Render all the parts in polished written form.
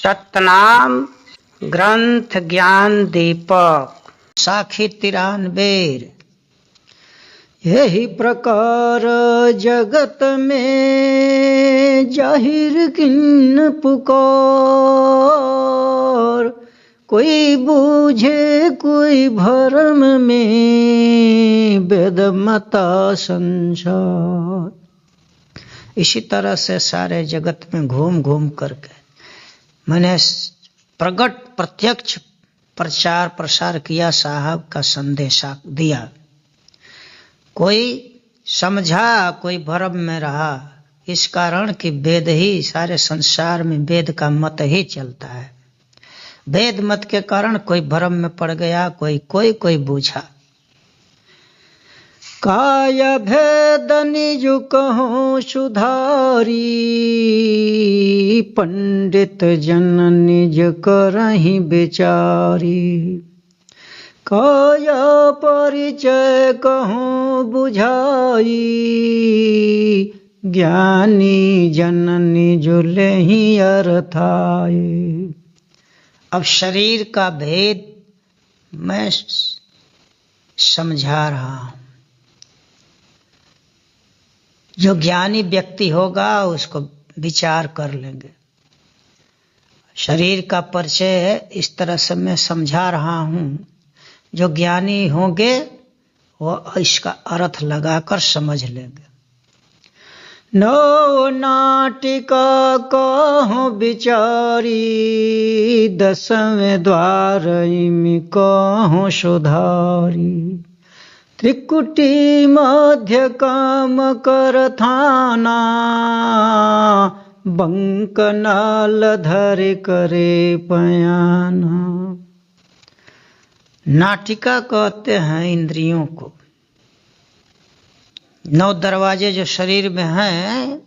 सतनाम ग्रंथ ज्ञान दीपक साखी 93। यही प्रकार जगत में जाहिर किन पुकार, कोई बूझे कोई भरम में वेद मता संसार। इसी तरह से सारे जगत में घूम घूम करके मैंने प्रगट प्रत्यक्ष प्रचार प्रसार किया, साहब का संदेशा दिया। कोई समझा, कोई भ्रम में रहा। इस कारण कि वेद ही सारे संसार में वेद का मत ही चलता है। वेद मत के कारण कोई भ्रम में पड़ गया, कोई बूझा। काय भेद निज कहूँ सुधारी, पंडित जन निज करहि बेचारी। काय परिचय कहूँ बुझाई, ज्ञानी जन निज लेहि अर्थाई। अब शरीर का भेद मैं समझा रहा हूं। जो ज्ञानी व्यक्ति होगा उसको विचार कर लेंगे। शरीर का परिचय इस तरह से मैं समझा रहा हूं। जो ज्ञानी होंगे वो इसका अर्थ लगाकर समझ लेंगे। नौ नाटिका कहो विचारी, 10वें द्वार इमि कहो सुधारी। त्रिकुटी मध्य काम कर थाना, बंक नाल धर करे पयाना। नाटिका कहते हैं इंद्रियों को। 9 दरवाजे जो शरीर में हैं,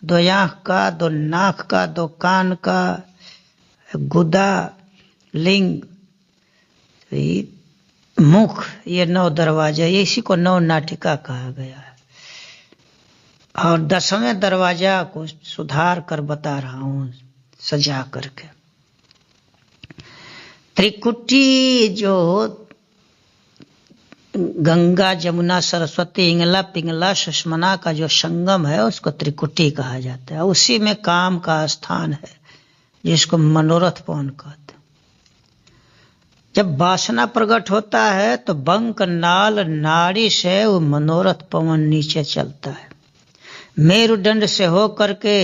2 आँख का, 2 नाक का, 2 कान का, गुदा, लिंग, मुख, ये 9 दरवाजा, इसी को 9 नाटिका कहा गया है। और 10वें दरवाजा को सुधार कर बता रहा हूं, सजा करके। त्रिकुटी जो गंगा जमुना सरस्वती इंगला पिंगला सुषमना का जो संगम है उसको त्रिकुटी कहा जाता है। उसी में काम का स्थान है जिसको मनोरथ पवन कहते। जब वासना प्रकट होता है तो बंक नाल नाड़ी से वो मनोरथ पवन नीचे चलता है। मेरुदंड से हो करके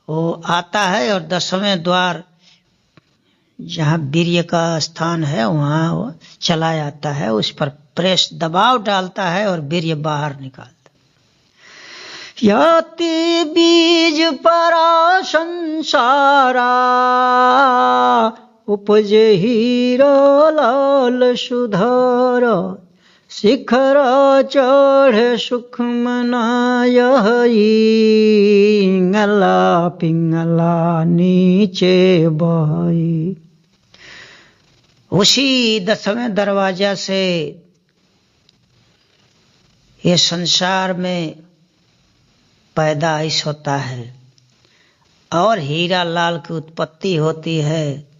वो आता है और 10वें द्वार जहाँ वीर्य का स्थान है वहाँ वो चला जाता है। उस पर प्रेस दबाव डालता है और वीर्य बाहर निकालता है। याति बीज परा संसारा, उपजे हीरा लाल सुधार। शिखर चढ़े सुख मनायहि, इंगला पिंगला नीचे बही। उसी 10वें दरवाजा से ये संसार में पैदाइश होता है और हीरा लाल की उत्पत्ति होती है।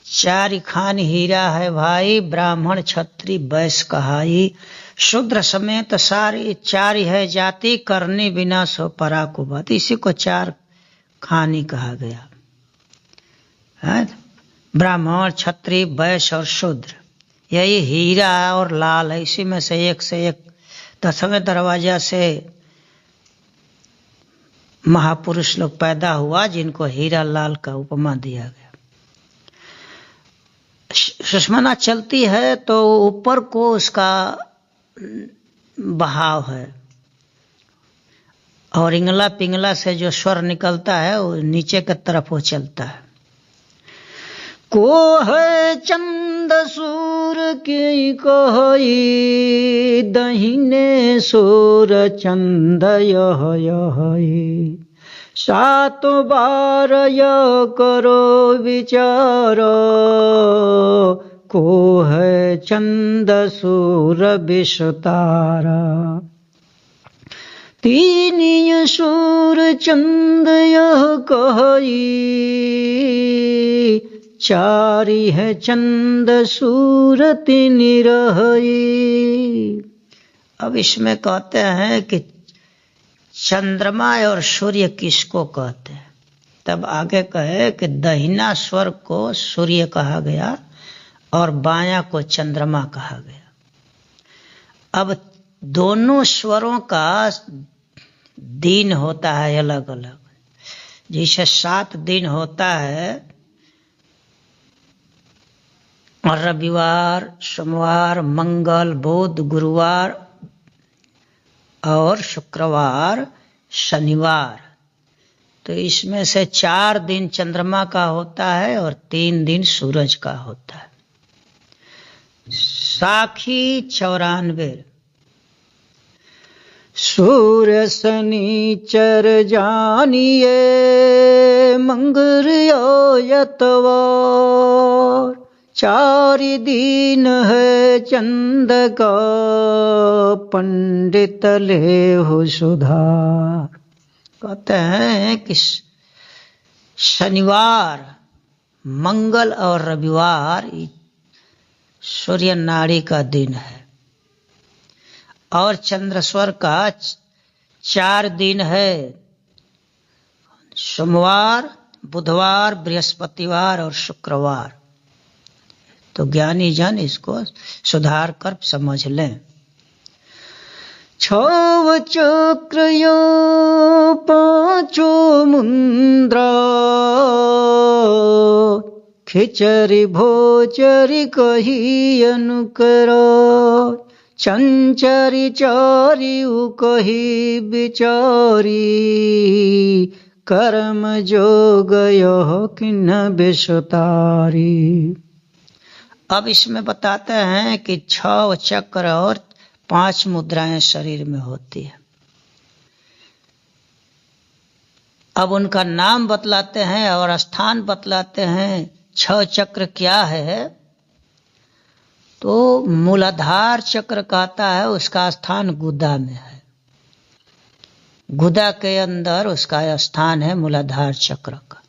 4 खान हीरा है भाई, ब्राह्मण क्षत्रिय वैश्य कहाई। शूद्र समेत सारी 4 है जाति, करनी बिना सो परा को बात। इसी को 4 खानी कहा गया है। ब्राह्मण क्षत्रिय वैश्य और शूद्र, यही हीरा और लाल है। इसी में से एक 10वें दरवाजा से महापुरुष लोग पैदा हुआ जिनको हीरा लाल का उपमा दिया गया। सुषमना चलती है तो ऊपर को उसका बहाव है और इंगला पिंगला से जो स्वर निकलता है वो नीचे की तरफ वो चलता है। को है चंद सूर की कही, दहिने सूर चंद यह। 7 बार य करो विचार, को है चंद सूर विष तारा। तीन सूर चंद यह कही, चारि है चंद सूर तीन रही। अब इसमें कहते हैं कि चंद्रमा और सूर्य किसको कहते हैं। तब आगे कहे कि दहिना स्वर को सूर्य कहा गया और बायां को चंद्रमा कहा गया। अब दोनों स्वरों का दिन होता है अलग अलग। जैसे 7 दिन होता है, और रविवार, सोमवार, मंगल, बुध, गुरुवार और शुक्रवार, शनिवार। तो इसमें से 4 दिन चंद्रमा का होता है और 3 दिन सूरज का होता है। साखी 94। सूर्य शनिचर जानिए, मंगल यतवार, 4 दिन है चंद का, पंडित ले हो सुधार। कहते हैं कि शनिवार, मंगल और रविवार सूर्य नाड़ी का दिन है, और चंद्रस्वर का 4 दिन है, सोमवार, बुधवार, बृहस्पतिवार और शुक्रवार। तो ज्ञानी जन इसको सुधार कर समझ लें। 6 चक्र यो 5 मुद्रा, खिचरी भोचरी कही अनुकरा, चंचरी चारी कही बिचारी, कर्म जोग यह किन्न बेसुतारी। अब इसमें बताते हैं कि 6 चक्र और 5 मुद्राएं शरीर में होती है। अब उनका नाम बतलाते हैं और स्थान बतलाते हैं। 6 चक्र क्या है, तो मूलाधार चक्र कहता है, उसका स्थान गुदा में है। गुदा के अंदर उसका स्थान है मूलाधार चक्र का।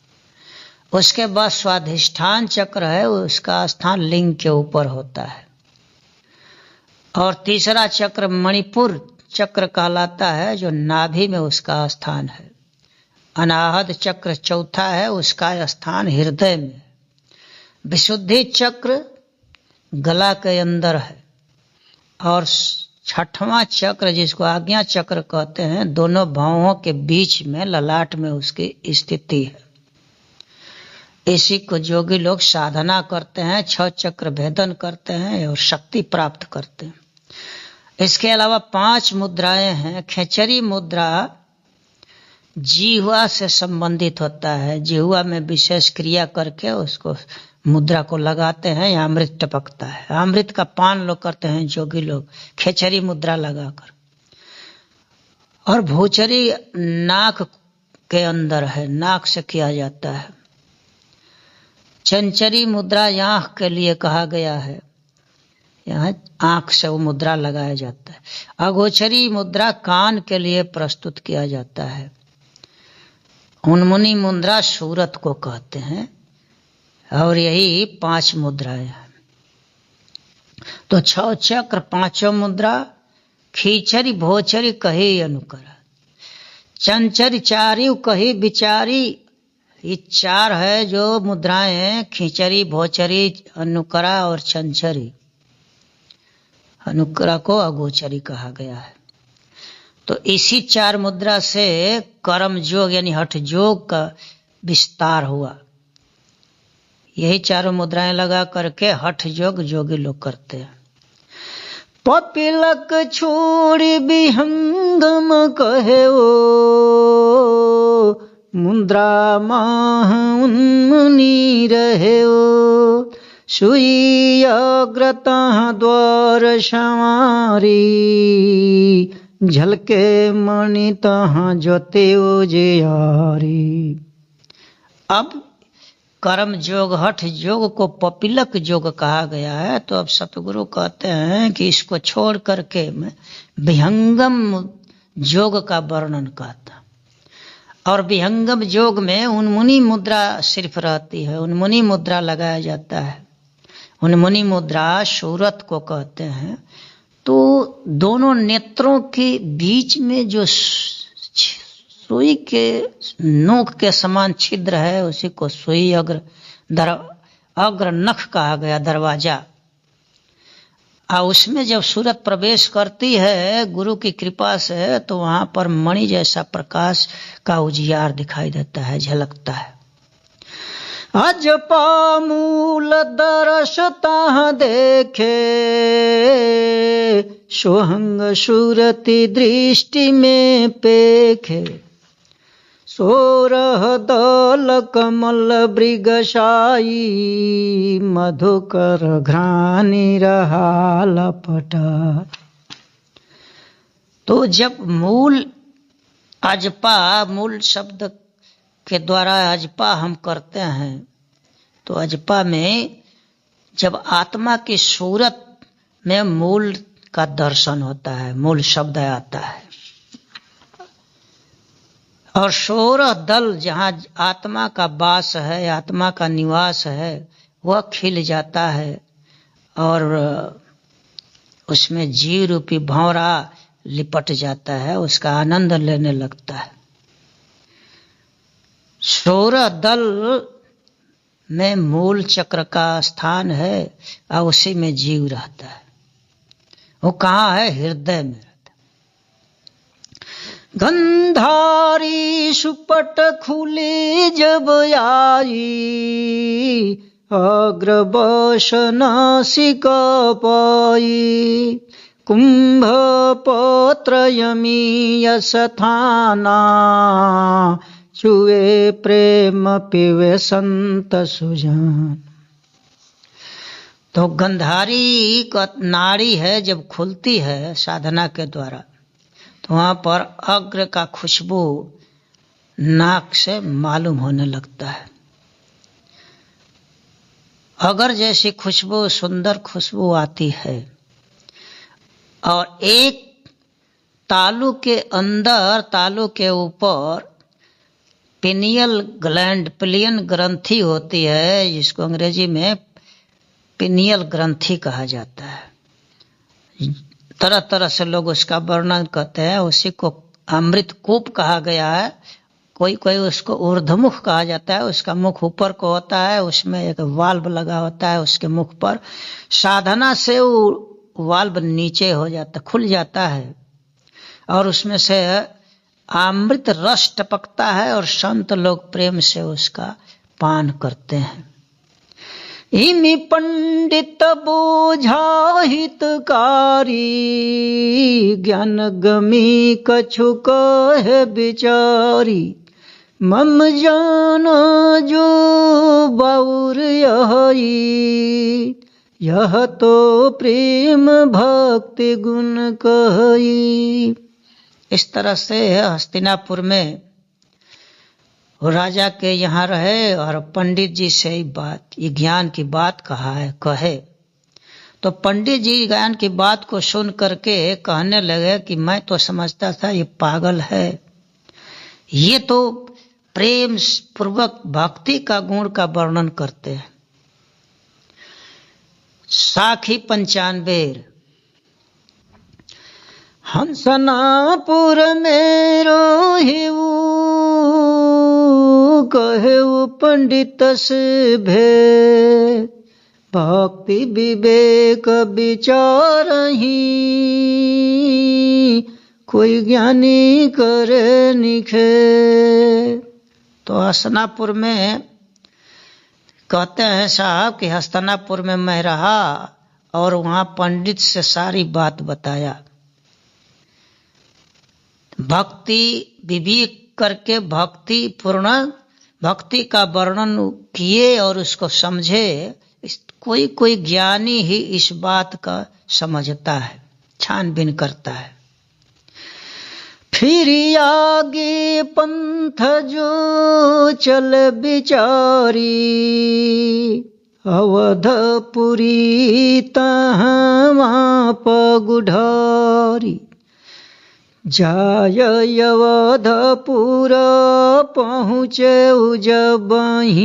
उसके बाद स्वाधिष्ठान चक्र है, उसका स्थान लिंग के ऊपर होता है। और तीसरा चक्र मणिपुर चक्र कहलाता है, जो नाभि में उसका स्थान है। अनाहत चक्र चौथा है, उसका स्थान हृदय में। विशुद्धि चक्र गला के अंदर है। और 6वां चक्र, जिसको आज्ञा चक्र कहते हैं, दोनों भौहों के बीच में ललाट में उसकी स्थिति है। इसी को जोगी लोग साधना करते हैं, 6 चक्र भेदन करते हैं और शक्ति प्राप्त करते हैं। इसके अलावा 5 मुद्राएं हैं। खेचरी मुद्रा जिह्वा से संबंधित होता है। जिह्वा में विशेष क्रिया करके उसको मुद्रा को लगाते हैं, या अमृत टपकता है। अमृत का पान लोग करते हैं जोगी लोग, खेचरी मुद्रा लगाकर। और भोचरी नाक के अंदर है, नाक से किया जाता है। चंचरी मुद्रा आंख के लिए कहा गया है, यहाँ आंख से वो मुद्रा लगाया जाता है। अगोचरी मुद्रा कान के लिए प्रस्तुत किया जाता है। उन्मुनी मुद्रा सूरत को कहते हैं। और यही 5 मुद्राएं हैं। तो 6 चक्र, 5 मुद्रा, खीचरी भोचरी कही अनुकरा, चंचरी चारी कही बिचारी। ये 4 है जो मुद्राएं हैं, खींचरी, भोचरी, अनुकरा और चंचरी। अनुकरा को अगोचरी कहा गया है। तो इसी 4 मुद्रा से कर्म जोग यानी हठ जोग का विस्तार हुआ। यही 4 मुद्राएं लगा करके हठ जोग जोगी लोग करते हैं। पपिलक छोड़ विहंगम कहे ओ, मुद्रा माह उन्मुनि रहे ओ, सुई अग्रता द्वार संवारी, झलके मणि तहाँ जोते ओ जियारी। अब कर्म जोग हठ जोग को पपिलक जोग कहा गया है। तो अब सतगुरु कहते हैं कि इसको छोड़ करके मैं विहंगम योग का वर्णन कहता। और विहंगम योग में उन्मुनी मुद्रा सिर्फ रहती है, उन्मुनी मुद्रा लगाया जाता है। उन्मुनी मुद्रा सूरत को कहते हैं। तो दोनों नेत्रों के बीच में जो सुई के नोक के समान छिद्र है उसी को सुई अग्र नख कहा गया, दरवाजा। और उसमें जब सूरत प्रवेश करती है गुरु की कृपा से तो वहां पर मणि जैसा प्रकाश का उजियार दिखाई देता है, झलकता है। अजपा मूल दर्शता देखे, सोहंग सूरति दृष्टि में पेखे। सोरह दल कमल मृगशाई, मधुकर घ्राणी रहा लपटा। तो जब मूल अजपा, मूल शब्द के द्वारा अजपा हम करते हैं, तो अजपा में जब आत्मा की सूरत में मूल का दर्शन होता है, मूल शब्द आता है। और 16 दल जहाँ आत्मा का वास है, आत्मा का निवास है, वह खिल जाता है और उसमें जीव रूपी भंवरा लिपट जाता है, उसका आनंद लेने लगता है। 16 दल में मूल चक्र का स्थान है और उसी में जीव रहता है। वो कहाँ है? हृदय में रहता है। गंधारी सुपट खुली जब आई, अग्रवश नासिका पाई। कुंभ पत्र यमीय सथाना, चुए प्रेम पिवे संत सुजान। तो गंधारी का नाड़ी है, जब खुलती है साधना के द्वारा तो वहां पर अग्र का खुशबू नाक से मालूम होने लगता है। अगर जैसी खुशबू, सुंदर खुशबू आती है। और एक तालु के अंदर, तालु के ऊपर पिनियल ग्लैंड, पिलियन ग्रंथि होती है, जिसको अंग्रेजी में पिनियल ग्रंथि कहा जाता है। तरह तरह से लोग उसका वर्णन करते हैं। उसी को अमृत कूप कहा गया है। कोई कोई उसको ऊर्ध्वमुख कहा जाता है, उसका मुख ऊपर को होता है, उसमें एक वाल्व लगा होता है उसके मुख पर। साधना से वो वाल्व नीचे हो जाता, खुल जाता है और उसमें से अमृत रस टपकता है और संत लोग प्रेम से उसका पान करते हैं। इमि पंडित बोझा हितकारी, ज्ञान गमी कछु कहे बिचारी। मम जान जो बाउर यही, यह तो प्रेम भक्ति गुण कही। इस तरह से हस्तिनापुर में वो राजा के यहाँ रहे और पंडित जी से ही बात, ये ज्ञान की बात कहे। तो पंडित जी ज्ञान की बात को सुन करके कहने लगे कि मैं तो समझता था ये पागल है, ये तो प्रेम पूर्वक भक्ति का गुण का वर्णन करते हैं। साखी 95। हंसनापुर में रोहिऊ, कहेऊ पंडित से भेद। भक्ति विवेक विचारही, कोई ज्ञानी करे निखेद। तो हस्तिनापुर में कहते हैं साहब कि हस्तिनापुर में मैं रहा और वहां पंडित से सारी बात बताया। भक्ति विवेक करके भक्ति पूर्ण भक्ति का वर्णन किए और उसको समझे। कोई कोई ज्ञानी ही इस बात का समझता है, छानबीन करता है। फिर आगे पंथ जो चल बिचारी, अवधपुरी तहाँ पगुढ़ारी। जाय अवधपुर पहुँचे जबहि,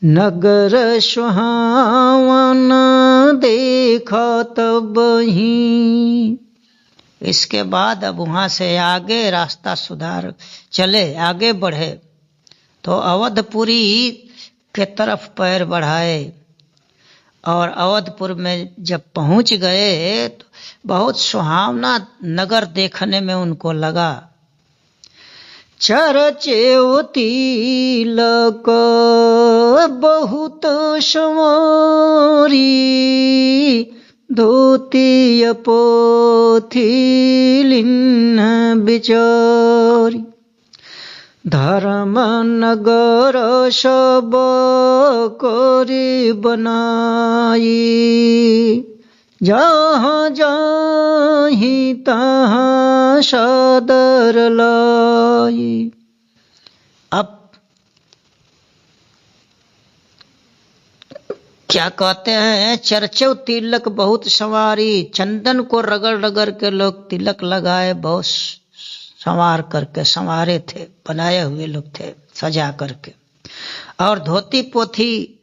नगर सुहावन देखा तबहि। इसके बाद अब वहाँ से आगे रास्ता सुधार चले, आगे बढ़े तो अवधपुरी के तरफ पैर बढ़ाए और अवधपुर में जब पहुँच गए तो बहुत सुहावना नगर देखने में उनको लगा। चरचे तिलक बहुत संवारी, धोती पोथी लिन्न बिचारी। धर्म नगर सब कोरी बनाई, जहाँ जाहि तहाँ सादर लाई। अब क्या कहते हैं, चर्चो तिलक बहुत संवारी, चंदन को रगड़ रगड़ के लोग तिलक लगाए, बहुत संवार करके संवारे थे, बनाए हुए लोग थे सजा करके। और धोती पोथी,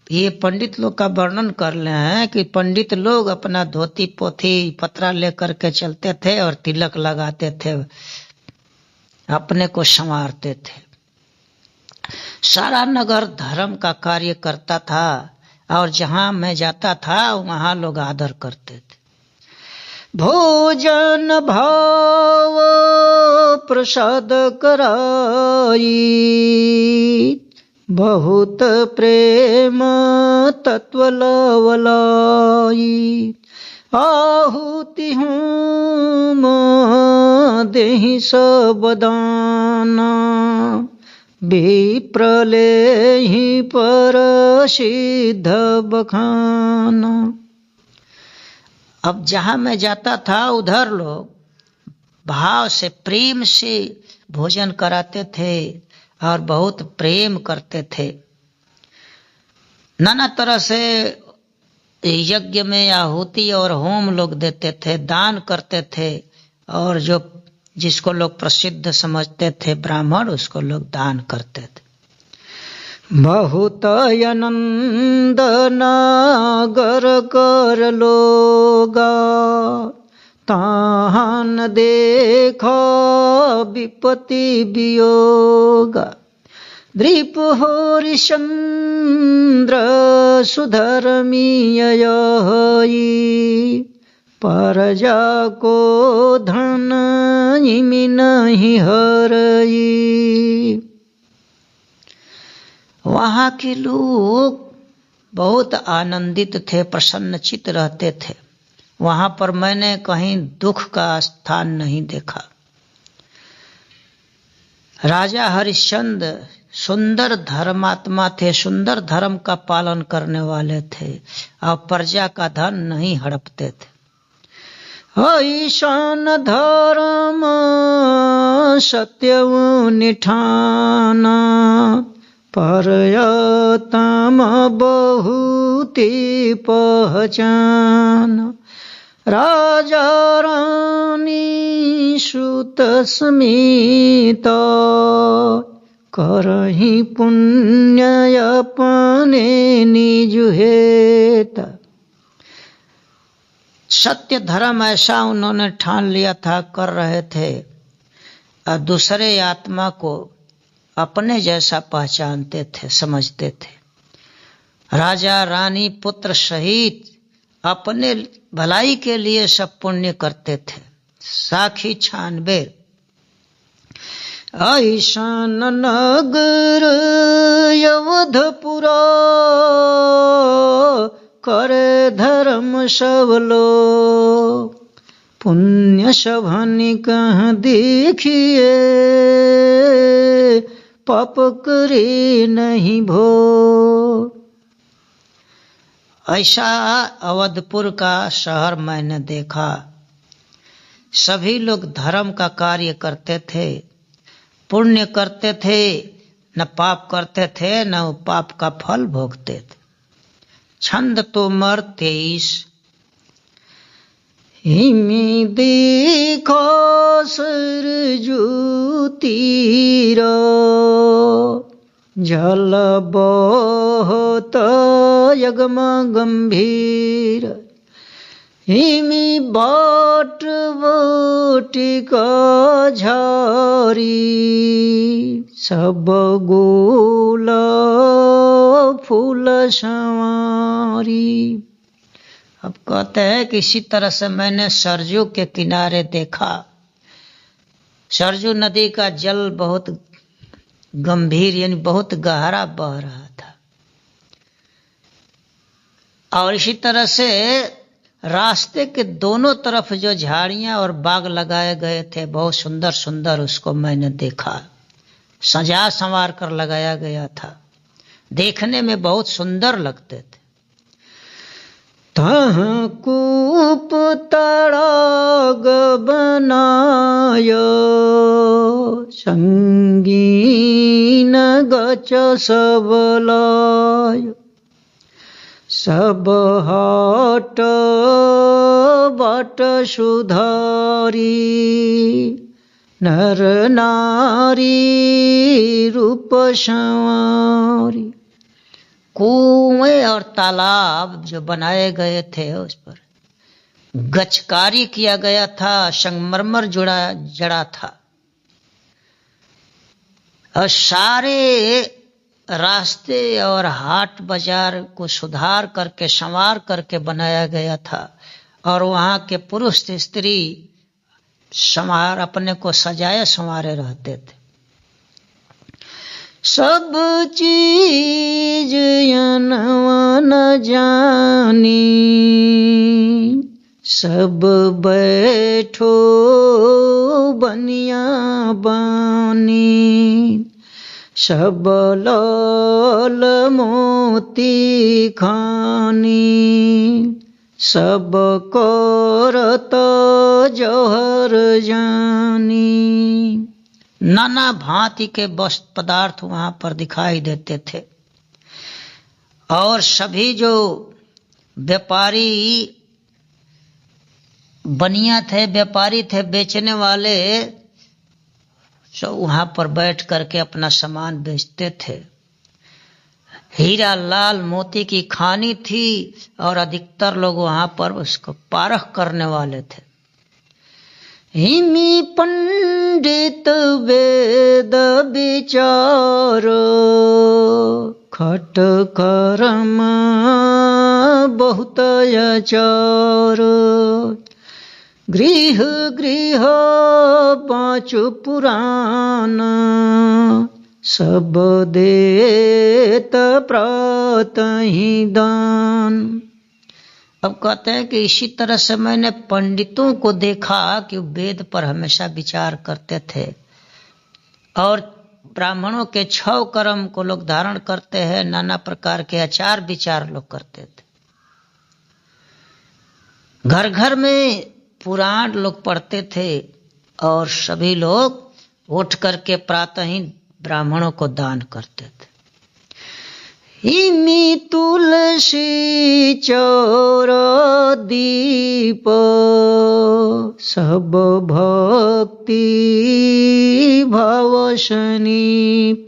ये पंडित लोग का वर्णन कर रहे हैं कि पंडित लोग अपना धोती पोथी पत्रा लेकर के चलते थे और तिलक लगाते थे, अपने को संवारते थे। सारा नगर धर्म का कार्य करता था और जहां मैं जाता था वहां लोग आदर करते थे। भोजन भाव प्रसाद कराई, बहुत प्रेम तत्व लवलाई। आहुति हूँ देहि सब दाना, विप्रलेहि पर सिद्ध बखाना। अब जहां मैं जाता था उधर लोग भाव से प्रेम से भोजन कराते थे और बहुत प्रेम करते थे। नाना तरह से यज्ञ में आहुति और होम लोग देते थे, दान करते थे, और जो जिसको लोग प्रसिद्ध समझते थे ब्राह्मण, उसको लोग दान करते थे। बहुत आनंद नागर कर लोगा, ताहन देखा विपत्ति वियोगा। द्रीप हरिश्चंद्र सुधर्मीय, परजा को धन इमि नहीं हरई। वहाँ के लोग बहुत आनंदित थे, प्रसन्नचित रहते थे। वहाँ पर मैंने कहीं दुख का स्थान नहीं देखा। राजा हरिश्चंद्र सुंदर धर्मात्मा थे, सुंदर धर्म का पालन करने वाले थे और प्रजा का धन नहीं हड़पते थे। ऐसान धर्म सत्य निठाना, परयतम बहुती पहचान। राजा रानी सुत स्मित, करहि पुण्य अपने निज हेत। सत्य धर्म ऐसा उन्होंने ठान लिया था, कर रहे थे, और दूसरे आत्मा को अपने जैसा पहचानते थे, समझते थे। राजा रानी पुत्र सहित अपने भलाई के लिए सब पुण्य करते थे। साखी 96। ऐसान नगर अवधपुरा, करे धर्म सब लोग। पुण्य सभनि कहाँ देखिए, पाप करे नहीं भो। ऐसा अवधपुर का शहर मैंने देखा। सभी लोग धर्म का कार्य करते थे, पुण्य करते थे, न पाप करते थे, न पाप का फल भोगते थे। छंद तोमर 23। हिमी देखो सरजू तीर जल बहुत यगम गंभीर हिमी बाट बोटिक झारी सब गोल फूल संवारी। अब कहते हैं कि इसी तरह से मैंने सरजू के किनारे देखा। सरजू नदी का जल बहुत गंभीर यानी बहुत गहरा बह रहा था और इसी तरह से रास्ते के दोनों तरफ जो झाड़ियां और बाग लगाए गए थे बहुत सुंदर सुंदर, उसको मैंने देखा। सजा संवार कर लगाया गया था, देखने में बहुत सुंदर लगते थे। तह कूप तड़ाग बनायो संगीन गच सबलाय सब हाट बाट सुधारी नर नारी रूप संवारी। कुएं और तालाब जो बनाए गए थे उस पर गचकारी किया गया था, संगमरमर जड़ा था और सारे रास्ते और हाट बाजार को सुधार करके संवार करके बनाया गया था और वहां के पुरुष स्त्री संवार अपने को सजाए संवारे रहते थे। सब चीज यनवन जानी सब बैठो बनिया बानी सब लाल मोती खानी सब करत जौहर जानी। नाना भांति के वस्तु पदार्थ वहां पर दिखाई देते थे और सभी जो व्यापारी बनिया थे, व्यापारी थे, बेचने वाले सब वहां पर बैठ करके अपना सामान बेचते थे। हीरा लाल मोती की खानी थी और अधिकतर लोग वहां पर उसको पारख करने वाले थे। हिमी पंडित वेद विचार खट कर्म बहुत आचार गृह गृह पांचु पुराण सब देत प्रातहि दान। अब कहते हैं कि इसी तरह से मैंने पंडितों को देखा कि वेद पर हमेशा विचार करते थे और ब्राह्मणों के 6 कर्म को लोग धारण करते हैं, नाना प्रकार के आचार विचार लोग करते थे। घर घर में पुराण लोग पढ़ते थे और सभी लोग उठ करके प्रातः ही ब्राह्मणों को दान करते थे। हिमी तुलसी चौर दीप सब भक्ति भाव सनीप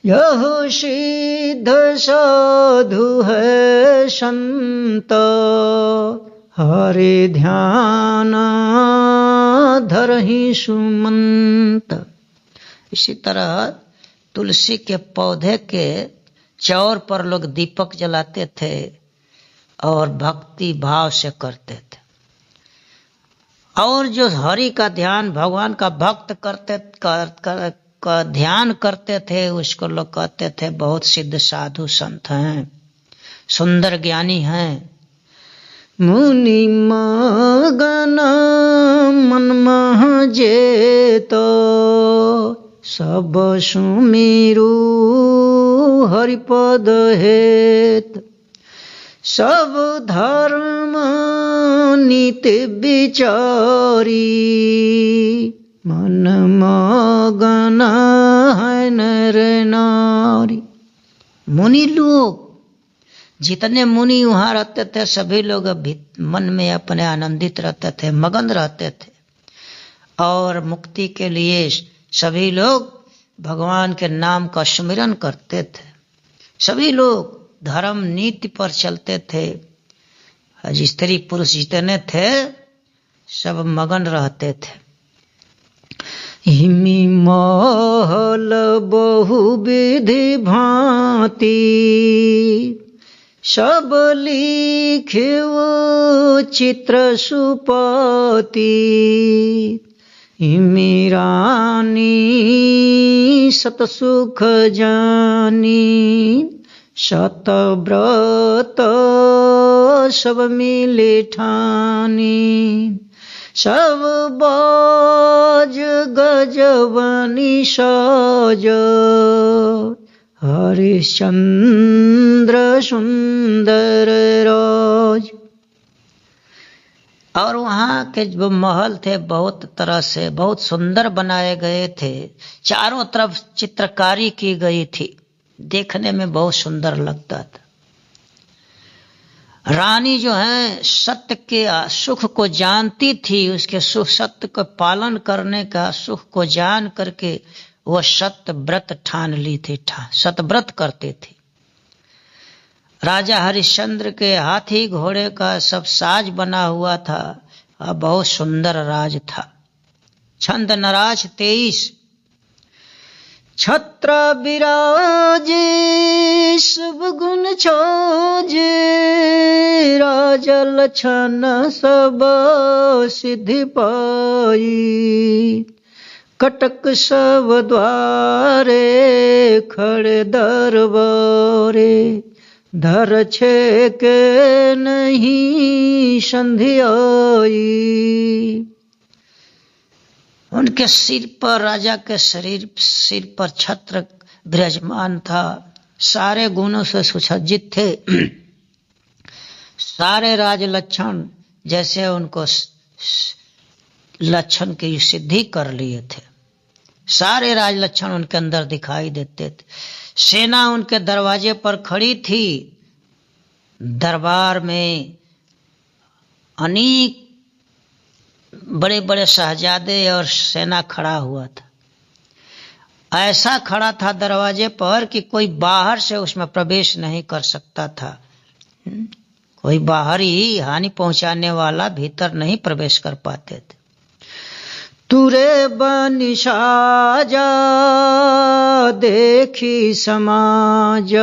यह सिद्ध साधु है संत हरे ध्यान धरहि सुमंत। इसी तरह तुलसी के पौधे के चौर पर लोग दीपक जलाते थे और भक्ति भाव से करते थे और जो हरि का ध्यान भगवान का भक्त का ध्यान करते थे उसको लोग कहते थे बहुत सिद्ध साधु संत हैं, सुंदर ज्ञानी हैं। मुनि मगन मन मह जेतो सब सुमिरु हरिपद हेत सब धर्म नीति विचारी मन मगन है नर नारी। मुनि लोग जितने मुनि वहां रहते थे सभी लोग मन में अपने आनंदित रहते थे, मगन रहते थे और मुक्ति के लिए सभी लोग भगवान के नाम का स्मरण करते थे। सभी लोग धर्म नीति पर चलते थे। स्त्री पुरुष जितने थे सब मगन रहते थे। हिमी महल बहुविधि भांति सब लिख्यो चित्र सुपति। हिमी रानी सत सुख जानी शतव्रत सब मिले ठानी। सब बाज गजबनी साज हरिश्चंद्र सुंदर राज। और वहाँ के जो महल थे बहुत तरह से बहुत सुंदर बनाए गए थे। चारों तरफ चित्रकारी की गई थी, देखने में बहुत सुंदर लगता था। रानी जो है सत्य के सुख को जानती थी, उसके सुख सत्य को पालन करने का सुख को जान करके वह सत्य व्रत ठान ली थी, सतव्रत करते थे। राजा हरिश्चंद्र के हाथी घोड़े का सब साज बना हुआ था और बहुत सुंदर राज था। छंद नराज 23। छत्र विराजे सब गुण छोजे राजा लक्षण सब सिद्धि पाई। कटक सब द्वारे खड़े दरबारे धर छे के नहीं संधि आई। उनके सिर पर राजा के सिर पर छत्र विराजमान था। सारे गुणों से सुसज्जित थे। सारे राज लक्षण जैसे उनको लक्षण की सिद्धि कर लिए थे। सारे राज लक्षण उनके अंदर दिखाई देते थे। सेना उनके दरवाजे पर खड़ी थी। दरबार में अनेक बड़े बड़े शहजादे और सेना खड़ा हुआ था। ऐसा खड़ा था दरवाजे पर कि कोई बाहर से उसमें प्रवेश नहीं कर सकता था। कोई बाहर ही हानि पहुंचाने वाला भीतर नहीं प्रवेश कर पाते थे। तुरे बनि साजा देखी समाज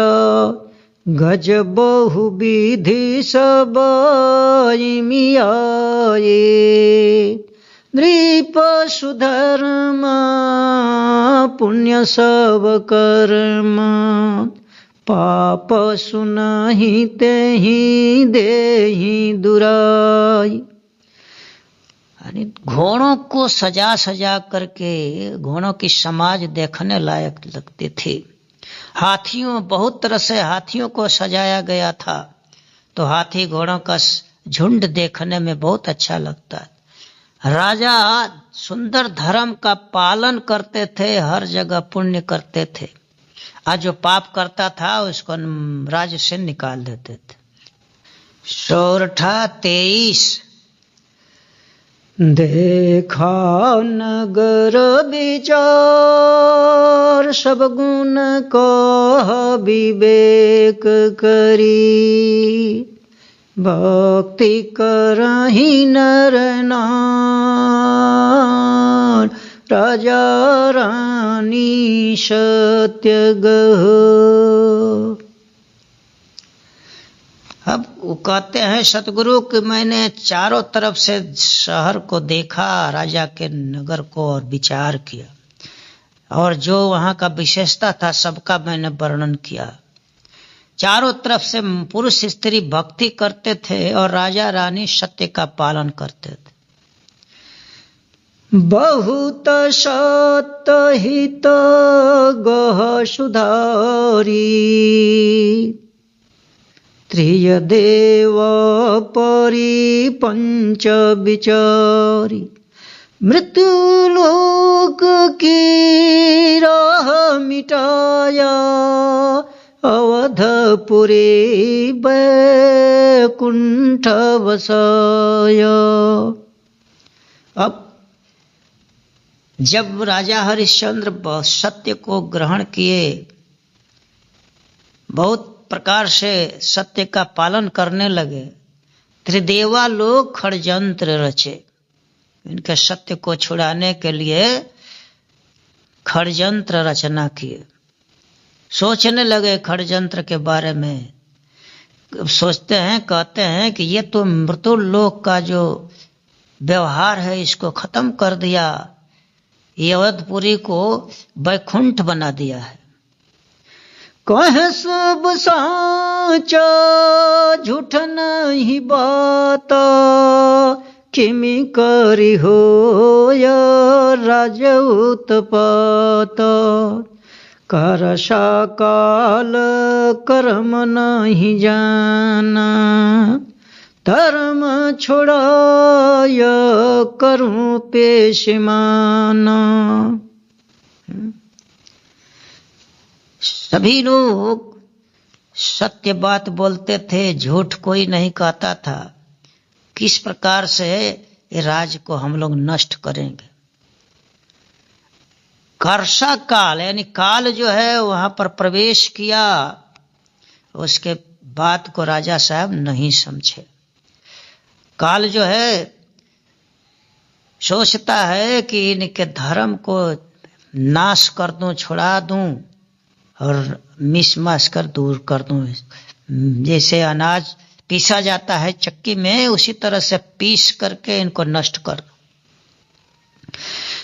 गज बहु विधि सब आए। नृप सुधर्म पुण्य सब कर्म पाप सुनहि तेहि देहि दुराई। घोड़ों को सजा सजा करके घोड़ों की समाज देखने लायक लगती थी। हाथियों बहुत तरह से हाथियों को सजाया गया था, तो हाथी घोड़ों का झुंड देखने में बहुत अच्छा लगता है। राजा सुंदर धर्म का पालन करते थे, हर जगह पुण्य करते थे। आज जो पाप करता था उसको राज्य से निकाल देते थे। सोरठा 23। देखा नगर विचार सब गुण कह विवेक करी। भक्ति करहि नर नार राजा रानी सत्य गह। अब वो कहते हैं सतगुरु कि मैंने चारों तरफ से शहर को देखा, राजा के नगर को, और विचार किया, और जो वहाँ का विशेषता था सबका मैंने वर्णन किया। चारों तरफ से पुरुष स्त्री भक्ति करते थे और राजा रानी सत्य का पालन करते थे। बहुत सत्य हित गह सुधारी त्रिय देव परि पंच विचारी। मृत्यु लोक की राह मिटाया अवर अवधपुरी वैकुंठ वसाय। अब जब राजा हरिश्चंद्र सत्य को ग्रहण किए, बहुत प्रकार से सत्य का पालन करने लगे, त्रिदेवा लोग षड्यंत्र रचे। इनके सत्य को छुड़ाने के लिए षड्यंत्र रचना किए। सोचने लगे षड्यंत्र के बारे में। सोचते हैं, कहते हैं कि ये तो मृत्युलोक का जो व्यवहार है इसको खत्म कर दिया, ये अवधपुरी को वैकुंठ बना दिया है। कहे सब साचा झूठ नहीं बात, किमी करी हो या राज उत्पात। कर सकाल कर्म नहीं जाना, धर्म छोड़ाय करूं पेशमाना। सभी लोग सत्य बात बोलते थे, झूठ कोई नहीं कहता था। किस प्रकार से ये राज को हम लोग नष्ट करेंगे। कर्षा काल यानी काल जो है वहां पर प्रवेश किया, उसके बात को राजा साहब नहीं समझे। काल जो है सोचता है कि इनके धर्म को नाश कर दूं, छुड़ा दूं और मिस मास कर दूर कर दूं। जैसे अनाज पीसा जाता है चक्की में, उसी तरह से पीस करके इनको नष्ट कर दूं।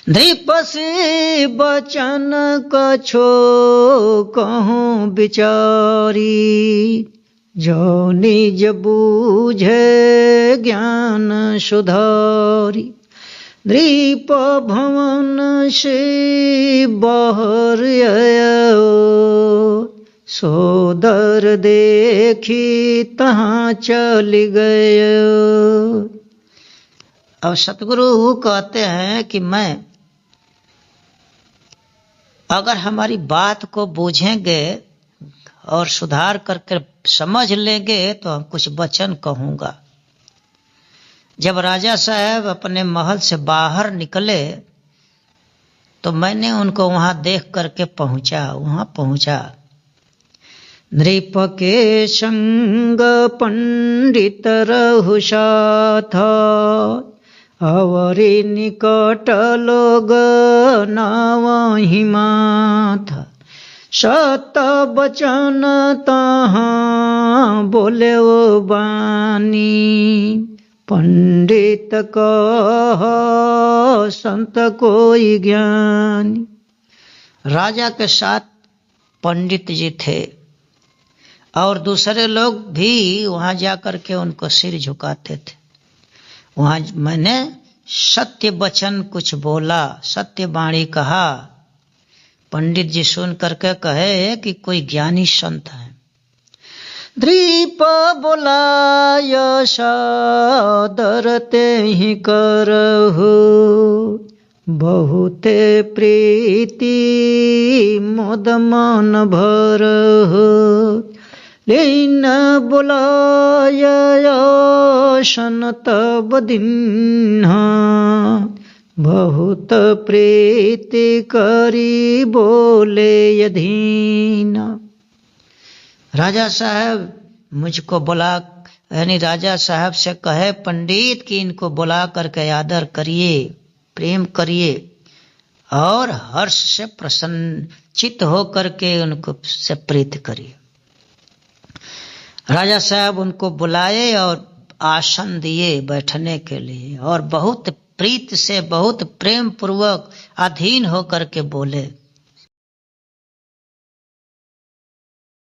नृप से बचन कछो कहूँ बिचारी, जो निज बूझे ज्ञान सुधारी। नृप भवन से बाहर आयो, सोदर देखी तहाँ चली गयो। अब सतगुरु कहते हैं कि मैं, अगर हमारी बात को बूझेंगे और सुधार करके समझ लेंगे तो हम कुछ वचन कहूँगा। जब राजा साहब अपने महल से बाहर निकले तो मैंने उनको वहां देख करके वहां पहुंचा। नृप के संग पंडित रहु साथ, अवरी निकट लोग नावहि माथ। सत बचन तहाँ बोले वो बानी, पंडित कह संत कोई ज्ञानी। राजा के साथ पंडित जी थे और दूसरे लोग भी वहां जाकर के उनको सिर झुकाते थे। वहां मैंने सत्य वचन कुछ बोला, सत्य वाणी कहा। पंडित जी सुन करके कहे कि कोई ज्ञानी संत है। द्रीप बोलाय सादर ते ही करहु, बहुते प्रीति मोद मन भरहु। लेन बोलाय सन तब दिन्हा, बहुत प्रीति करी बोले यधीना। राजा साहब मुझको बुला, यानी राजा साहब से कहे पंडित कि इनको बुला करके आदर करिए, प्रेम करिए और हर्ष से प्रसन्नचित होकर के उनको से प्रीत करिए। राजा साहब उनको बुलाए और आसन दिए बैठने के लिए और बहुत प्रीत से, बहुत प्रेम पूर्वक अधीन होकर के बोले।